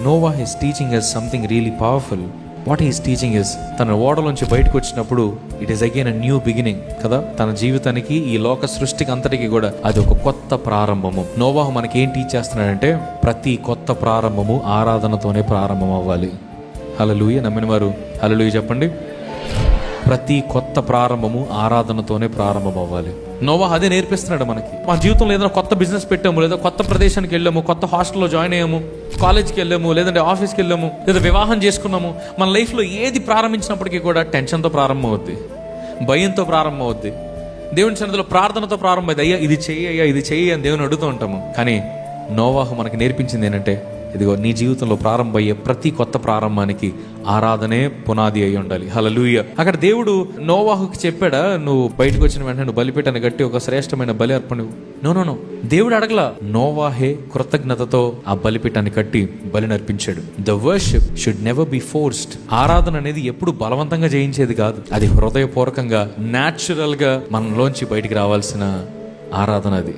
Noah is teaching us something really powerful. What he is teaching is, తన ఓడలోంచి బయటకు వచ్చినప్పుడు it is again a new beginning కదా. తన జీవితానికి, ఈ లోక సృష్టికి అంతటికి కూడా అది ఒక కొత్త ప్రారంభము. నోవాహు మనకి ఏం టీచ్ చేస్తున్నాడంటే, ప్రతి కొత్త ప్రారంభము ఆరాధనతోనే ప్రారంభం అవ్వాలి. హల్లెలూయా. నమ్మిన వారు హల్లెలూయా చెప్పండి. ప్రతి కొత్త ప్రారంభము ఆరాధనతోనే ప్రారంభం అవ్వాలి. నోవాహు అదే నేర్పిస్తున్నాడు మనకి. మా జీవితంలో ఏదైనా కొత్త బిజినెస్ పెట్టాము, లేదా కొత్త ప్రదేశానికి వెళ్ళాము, కొత్త హాస్టల్లో జాయిన్ అయ్యాము, కాలేజ్కి వెళ్ళాము, లేదంటే ఆఫీస్కి వెళ్ళాము, లేదా వివాహం చేసుకున్నాము. మన లైఫ్లో ఏది ప్రారంభించినప్పటికీ కూడా టెన్షన్తో ప్రారంభం అవుద్ది, భయంతో ప్రారంభం అవుద్ది, దేవుని సన్నిధిలో ప్రార్థనతో ప్రారంభమైంది. అయ్యా ఇది చెయ్యి, అయ్యా ఇది చెయ్యి అని దేవుని అడుగుతూ ఉంటాము. కానీ నోవాహు మనకి నేర్పించింది ఏంటంటే, ఇదిగో నీ జీవితంలో ప్రారంభమయ్యే ప్రతి కొత్త ప్రారంభానికి ఆరాధనే పునాది అయి ఉండాలి. హల్లెలూయా. అక్కడ దేవుడు నోవాహుకి చెప్పాడా, నువ్వు బయటకు వచ్చిన వెంటనే నువ్వు బలిపీఠాన్ని కట్టి ఒక శ్రేష్టమైన బలి అర్పణ. నో. దేవుడు అడగల. నోవాహే కృతజ్ఞతతో ఆ బలిపీఠాన్ని కట్టి బలిని అర్పించాడు. The worship should never be forced. ఆరాధన అనేది ఎప్పుడు బలవంతంగా చేయించేది కాదు. అది హృదయపూర్వకంగా, న్యాచురల్ గా మనలోంచి బయటికి రావాల్సిన ఆరాధన అది.